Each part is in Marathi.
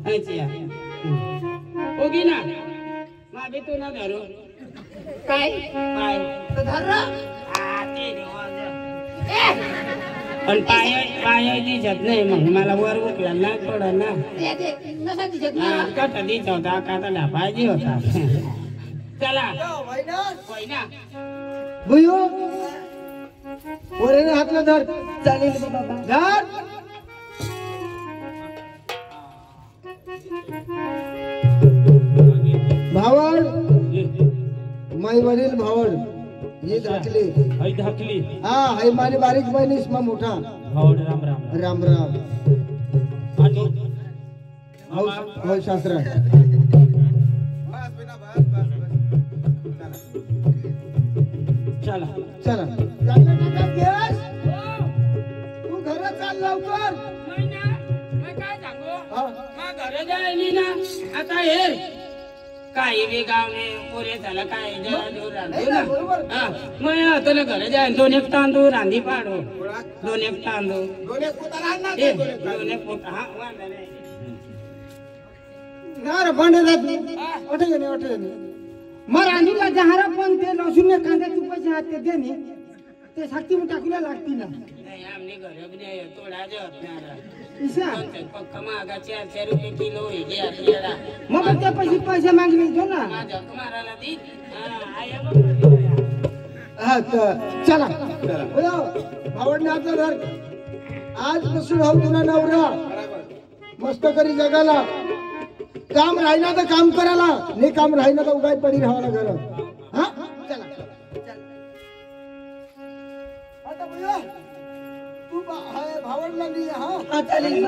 अच्छा होगी ना मागे तू ना धरू काय पाय धर पण पाय दिसत नाही मग मला वर उठला ना थोडं ना कसा दिसत कसा दिसत होता का तर पाहिजे होता चला ना भुयो वरेने हातला धर चालेल बाबा धर भावड माई वडील भावड ये धाकले धाकली हा हाय माझी बारीक बहिणीस मग मोठा भावड राम राम राम राम आणि हो शास्त्र चला चला तू घरात चाल लवकर काय सांगू मग घर जायली ना आता हे काही बी गावने पुरे झालं काय दूर रांधू ना मग तुला घर जाय 2 एक तांदूळ रांधी पाडू 2 एक तांदूळ 2 एक पोता हा वांदा नाही यार भांडे जात वाटे मग रांधीला जहारा पण ते लसूण कांदे तू पैसे हात ते दे नी ते साखी मग टाकूला लागती ना नाही आमने घर बी नाही तोडा जर ईशा पक्का मागा 400 रुपये किलो होईल आपल्याला मग ते पैसे मागले दे ना माझ्या मारायला दी हा चला आवडणे आपलं घर आजपासून हो तुला नवरा मस्त करी जगाला काम राहिना तर काम करायला नाही काम राहिना तर उगाय पडी राहायला घर हा चला आता भैया तू भावडला नाही हा चालेल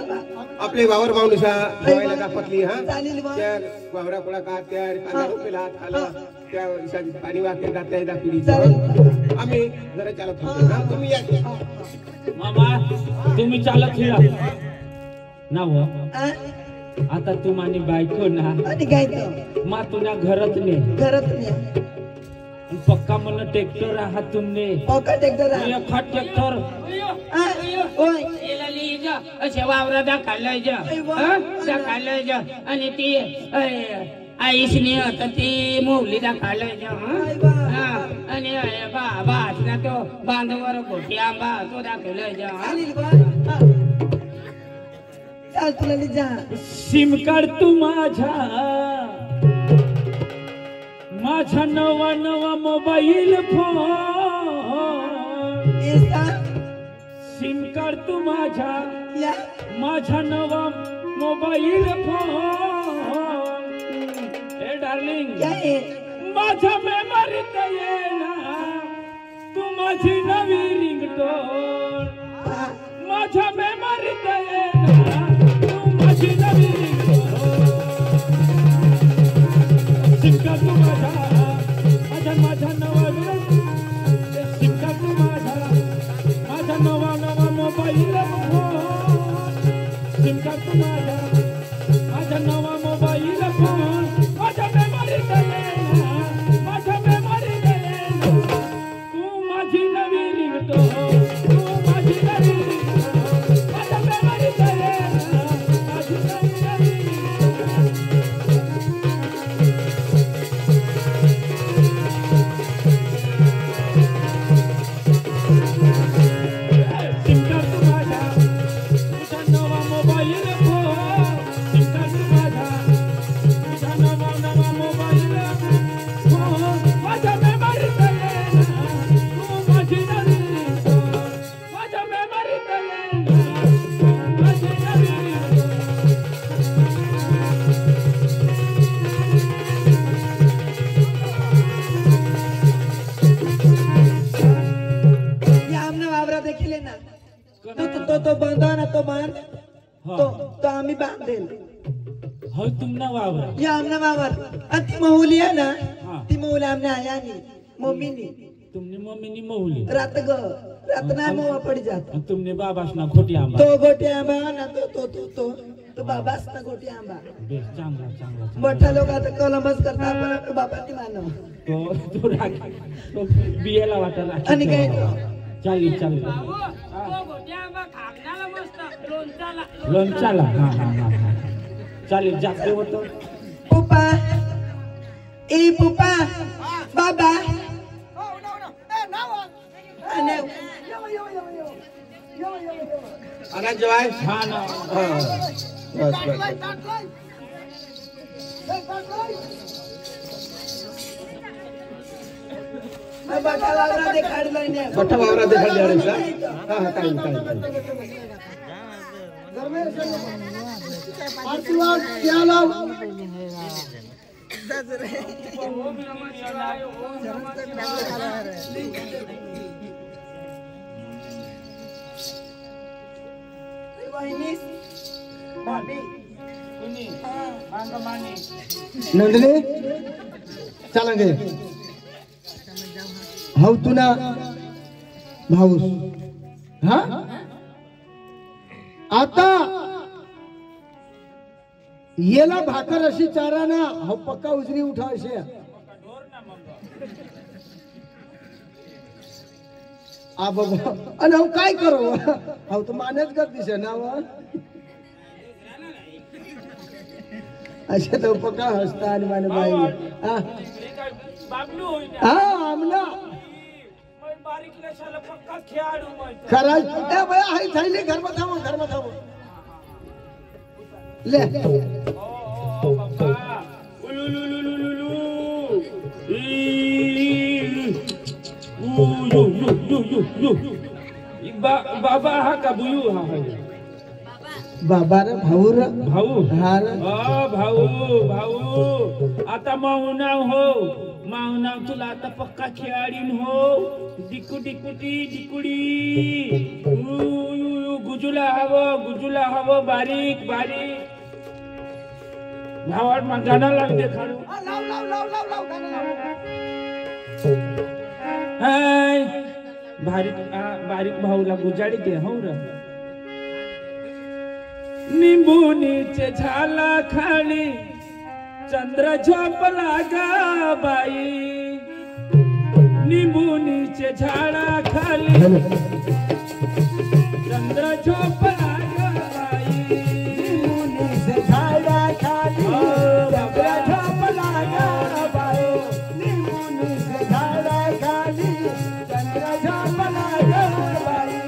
आपले वावर मावनुसा जेवायला का पतली हा चालेल त्या वावरा कोळा का त्या कांदा रुपयाला हात खाला त्या इशाची पाणी वाके दात्या दा पिढीचं आम्ही जरा चालत होतो ना तुम्ही या मामा तुम्ही चालत फिरा ना हो आता तू आणि बायको ना आणि काय तो मा तुला घरात ने पक्का मला ट्रॅक्टर आहात तुमने पक्का ट्रॅक्टर खट ट्रॅक्टर ओय एला ली जा असे वावरा दाखवलंय जा दाखवलंय जा आणि ती आईसनी आता ती मोवली दाखवलंय जा आणि बाबा ना तो बांधवर गोटी आंबा तो दाखवलंय जा चाल तुला जा सिम कार्ड तू माझा नवा मोबाईल फोन सिम कार्ड तू माझा नवा मोबाईल फोन हे डार्लिंग माझ्या मेमरीत येना तू माझी नवी रिंगटोन माझ्या मेमरीत येना तू माझी नवी रिंगटोन सिम कार्ड तू माझा नवा सिम कार्ड तू माझा नवा मोबाईल फोन सिम कार्ड तू माझा नवा मोबाईल फोन माझ्या मेमरीत येना माझ्या मेमरीत येना तू माझी नवी रिंगटोन तू माझी नवी रिंगटोन माझ्या मेमरीत येना माझी नवी तो बांधा ना तो बांध तो आम्ही बांधेल हो तुमना वावर या आमना वावर आणि ती महुली आहे ना ती महुली आमने आयानी मम्मीनी तुमने मम्मीनी महुली रात ना मोवा पडी जात तुमने बाबास ना खोटी आंबा तो गोटी आंबा ना तो बाबास ना गोटी आंबा चांगला मोठा लोक आता कलमच करता पण बाबांनी मानव तो बियाला वाटायला आणि काय चालेल लोणचाला चालेल जागते होतं पुपा ए पुपा बाबा आना जवाय हा ना बस बस बटा वावरा दे काढलं नाही मोठा वावरा देखा द्यायचा हा हा काय आशीर्वाद द्यायला नंदनी चला गे हाव तुना भाऊस हा आता येला भाकर अशी चारा ना हा पक्का उजरी उठा असे आ बाबा आणि हाव काय करू हाव तर मानच कर दिसे ना वा असे तो पक्का हसता आणि माने बाई हा बाबलू होईल हा आमना बारीक लेशाला पक्का खेळाडू खरा ए बया हाय थाईले घर में थांबो ले ओ बाबा उलुलुलुलुलु बाबा हा का बुयू हा बाबा रे भाऊ रे भाऊ हा रे भाऊ आता माऊनाव तुला आता पक्का खेळाडीन हो डिकुडी गुजुला हवं बारीक भावाड मग गाणं लागते खाडू हाय बारीक भाऊला गुजाडी दे हो रे निंबुनीचे झाला खाली चंद्र झोपला गा बाई निंबुनीचे झाडा खाली चंद्र झोपला गा बाई निंबुनीचे झाडा खाली चंद्र झोपला गा बाई निंबुनीचे झाडा खाली चंद्र झोपला गा बाई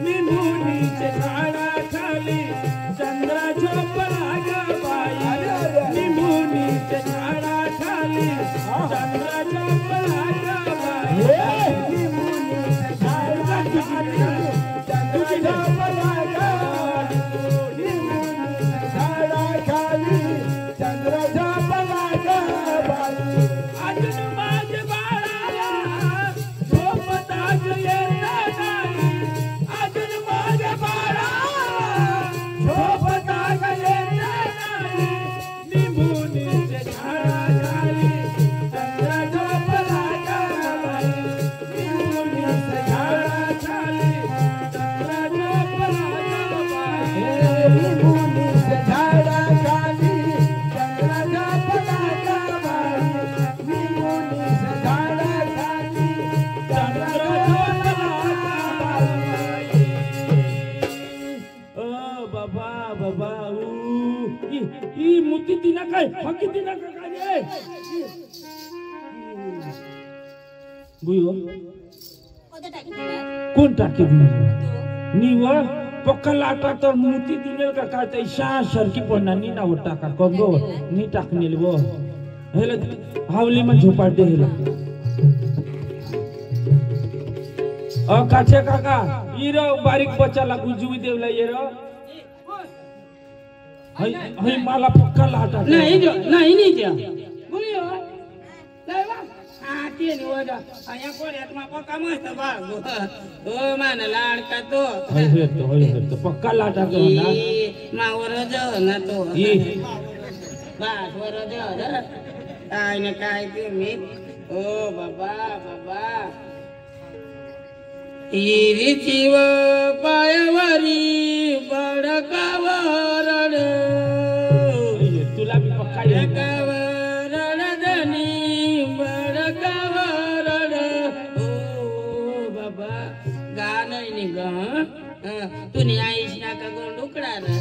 निंबुनीचे झाडा खाली चंद्र झोपला गा बाई निंबुनीचे झाडा खाली चंद्र झोपला गा बाई निंबुनीचे झाडा खाली चंद्र झोपला गा निंबुनीचे झाडा खाली चंद्र झोपला गा बाई अजून माझ्या बाळाला झोपताच येत नाही अजून माझ्या बाळाला झोपताच येत नाही निंबुनीचे झाडा खाली चंद्र झोपला गा बाई निंबुनीचे झाडा खाली चंद्र झोपला गा बाई निंबुनीचे झाडा खाली चंद्र झोपला गा बाई निंबुनीचे झाडा खाली चंद्र झोपला गा बाई ओ बाबा ई मुती तिना काय हकी तिना काय बुयो कोण टाकी निव पक्का लाटा तर मुती दिनेल का काय ते सारखी पडणार नी ना टाका कंगो नी टाकनेल वो हेला हावली में झोपाट दे हेला काचे काका इरो बारीक बच्चाला गुजवी देवला येरो हई मला पक्का लाटा नाही द्या बुयो लावा ते निवडा आया कोऱ्यात मा पक्का मस्त बागो ओ मान लाडका तो हेतो पक्का लाटा तो ना मावर जो ना तो बस वर जो काय ना काय तुम्ही ओ बाबा इरी जीव पायवरी बडकावरड तुला भी पक्का बडकावरड धनी बडकावरड ओ बाबा गाणं नि ग तुनी आईश ना का गोंडुकडा ना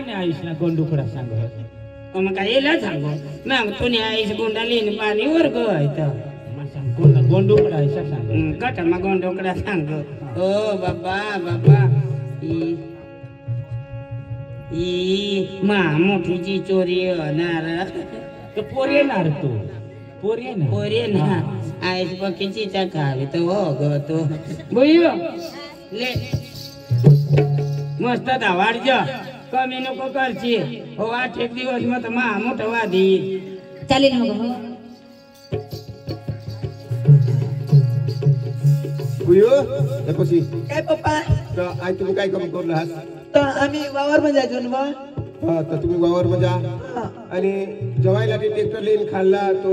नाही आईस ना गोंडुकडा सांग मग काय येला सांगू मग तुने आईस गुंडालीन पाणी वर गयत गोंडुकडा आईसा सांग कटमा गोंडोकडा सांग ओ बाबा बाबा ई मा मोठीची चोरी होणार पोर येणार तू पोर येणार पोरे ना आईस पक्कीची खावी तर हो ग तो बोल ले मस्त धावाड जा कमी नको करची हो 8 दिवस मग मा मोठं वादी चालेल मग गुयो कशी काय पप्पा तर आई तुम्ही काय काम करू आहात तर आम्ही वावर मध्ये जायचो ना हा तर तुम्ही वावर मध्ये आणि जवायला ते ट्रॅक्टर लेन खाल्ला तो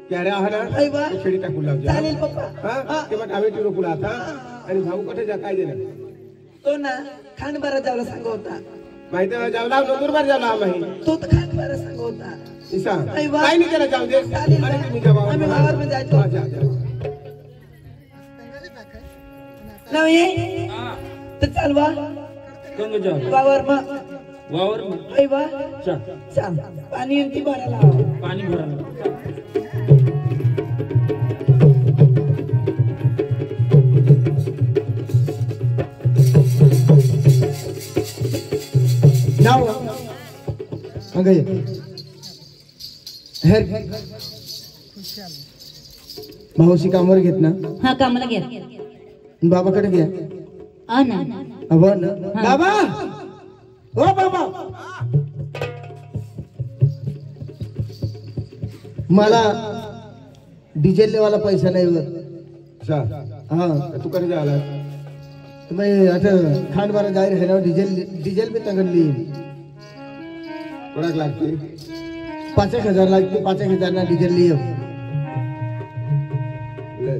क्याऱ्या आई वा. आहार खेडी टाकून लावजा चालेल पप्पा हा ते मग आम्ही रोकू आता आणि भाऊ कुठे जा काय देणार तो ना खांडबारा जावला सांग होता माहिती आहे जावला नंदुरबार जावला आम्ही तो तर खांडबारा सांग होता ईसा आई वा. काय नाही केलं जाऊ दे चालेल आणि ना. तुम्ही जा वावर आम्ही वावर मध्ये जायचो. हा, जा, जा. नाव ये तर चाल वा कंग जाऊ वावर मग वावर आई वा चल चाल पाणी ती भरायला पाणी भरा नाव अंग हेर मावशी कामावर घेत ना हा कामाला घ्या बाबाकडे घ्या हा ना अवन बाबा ओ बाबा मला डिझेल लेवाला पैसा नाही वर अच्छा हा तू कधी जायला तुम्ही आता खांडबारा जाहीर आहे ना डिझेल बी तगडली कोणाक लागते 5,000 लागते 5,000 ना डिझेल लिह ले.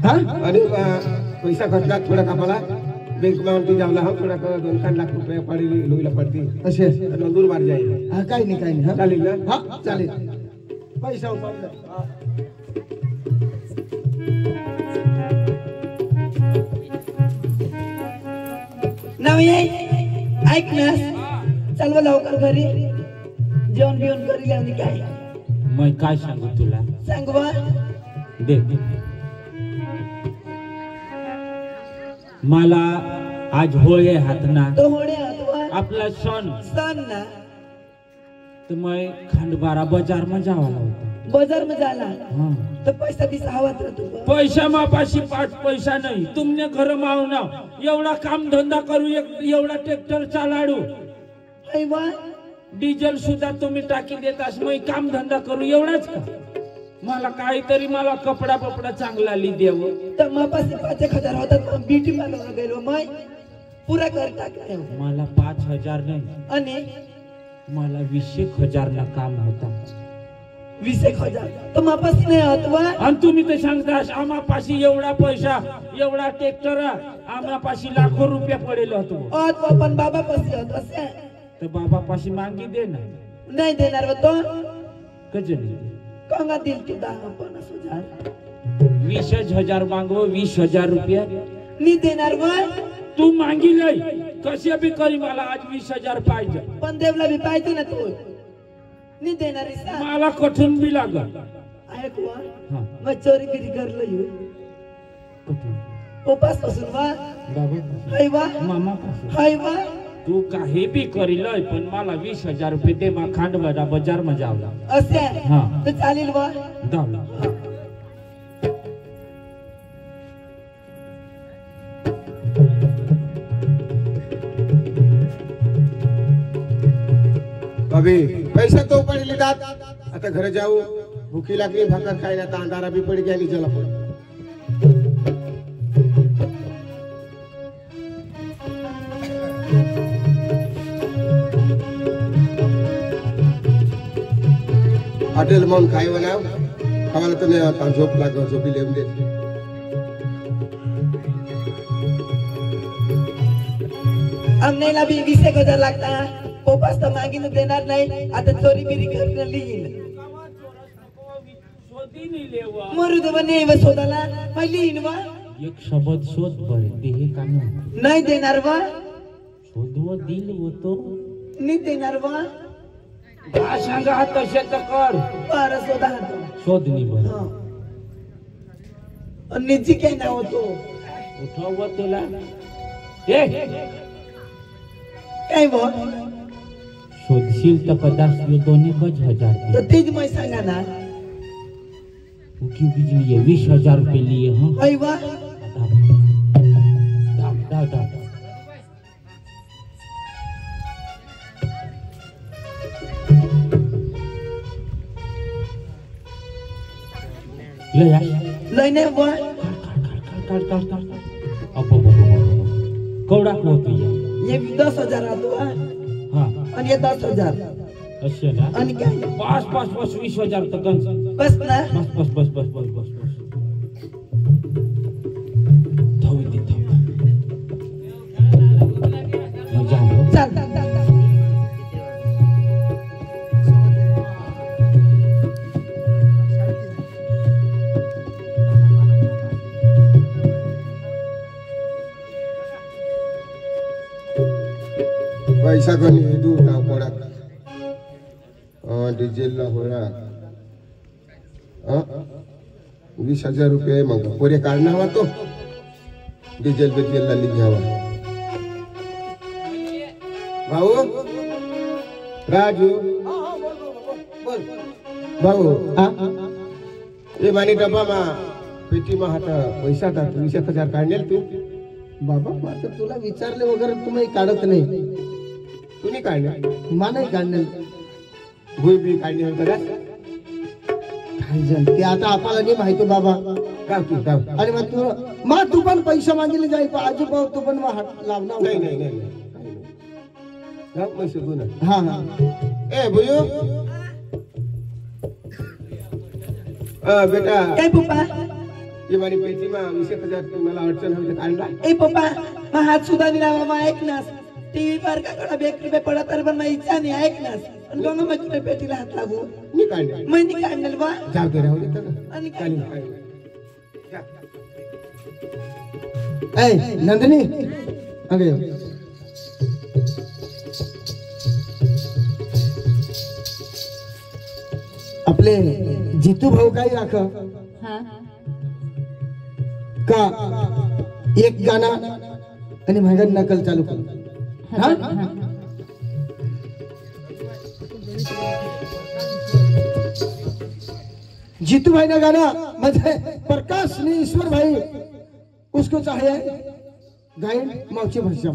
हा आणि पैसा खर्चला थोडा कापाला बैंक मध्ये जावला हा थोडा 2-3 लाख रुपये पडली लोईला पडती असे नंदुरबार जाईल हा काही नाही हा चालेल ना हा चालेल पैसा उपाडला नाव ये ऐक ना चल बा लवकर घरी जेवण बिवण करी लावली काय मग काय सांगू तुला सांग बा दे मला आज होळे हात ना तो होणे हातवा आपला सण सण ना तर मग खांडबारा बाजार में जावाला होता बाजार में जाला हाँ. तो पैसा दिसा हवा तर तू पैसा मापाशी 5 पैसा नाही तुमने घर मावना एवढा काम धंदा करू एवढा ट्रॅक्टर चालाडू आई वा डिझेल सुद्धा तुम्ही टाकी देतास मग काम धंदा करू एवढाच का मला काहीतरी मला कपडा पपडा चांगला ली देव तर मापाशी 5,000 होतात ब्युटी पार्लर गेलो मै पुरा कर टाकला मला 5,000 नाही आणि मला 20,000 ला काम होता 20,000 तर मापाशी नाही हातवा आणि तुम्ही तर सांगतास आम्हापाशी एवढा पैसा एवढा ट्रॅक्टर आम्हापाशी लाखो रुपये पडेल होतो हातवा पण बाबा पाशी होत असे तर बाबापाशी मागी दे ना नाही देणार व तो कजनी कंगा दिल तू 10-50,000 20,000 मागव 20,000 रुपये मी देणार व तू मागी लय कसे बी करी मला आज 20,000 पाहिजे पण देवला भी पाहिजे ना तू मी देणार इसा मला कठून बी लागल ऐक वा हा मग चोरी बिरी करलं येऊ कठून उपास पासून वा बाबा हाय वा मामा पासून हाय वा तू काही बी करी लय पण मला 20,000 रुपये दे मा खांडबारा बाजार में जावला असे हा तर चालेल वा दावला अबे पैसा तो पडली दात आता घर जाऊ भूकी लागली भाकर खायला आता अंधारा बी पड गेली चला पण हॉटेल म्हणून खाई बनाव आम्हाला तर नाही आता झोप लाग झोपी लेम दे आमनेला बी 20,000 लागता पोपास तर मागीन देणार नाही आता चोरी बिरी करणं लिहिल मरू दे बने व सोदाला मग लिहिन वा एक शब्द शोध बरे ते हे कान नाही देणार वा शोधव दिल होतो नाही देणार वा का सांगा तसे तर कर बरं शोधा शोधनी बर निजी काय नाव होतो उठव तुला ए काय बो शोधशील तर कदाच यो 2,000 तर तेच मैं सांगा ना उकी बिजली 20,000 रुपये लिए हाँ अय वा दादा ले लय नाही वा काढ अब कवडा को तू ये 10,000 राहतो हाँ आणि ये 10,000 असे ना आणि काय बस 20,000 तर गंज बस ना बस थाऊ दे मजा आलो चाल पैसा कोणी दूर ना पडा डिझेल ला होणार 20,000 रुपये मग पुरे काढणं हवा तो डिझेल ला घ्यावा भाऊ राजू भाऊ ये मानी डब्बा मा पेटी मा हात पैसा था 20,000 काढेल तू बाबा आता तुला विचारले वगैरे तुम्ही काढत नाही तुम्ही काढणे मा नाही काढणार भुई बी काढणे करा काय जण ते आता आपल्याला नाही माहिती बाबा गाव आणि मग तू पण पैसा मागितले जाईल पण आजोबा तू पण मग हात लावणार नाही गाव पैसे गुण हा ए भुयो बेटा काय पप्पा ये मारी पेटी मा 20,000 मला अडचण हवी काढला ए पप्पा मग हात सुद्धा दिला बाबा ऐकनास टीव्ही पर का बेक रुपये पडत तर पण माझी इच्छा नाही ऐकनास आणि गंगा माझ्या पेटीला हात लागू मी काढले मी नाही काढणार बा जाऊ दे राहू दे आणि काय जा ए नंदिनी अगे आपले जितू भाऊ काय राख हाँ का एक गाना आणि माझ्या नकल चालू कर हाँ जीतू भाई ने गाना मुझे प्रकाश ने ईश्वर भाई उसको चाहिए गायन मौची भाषा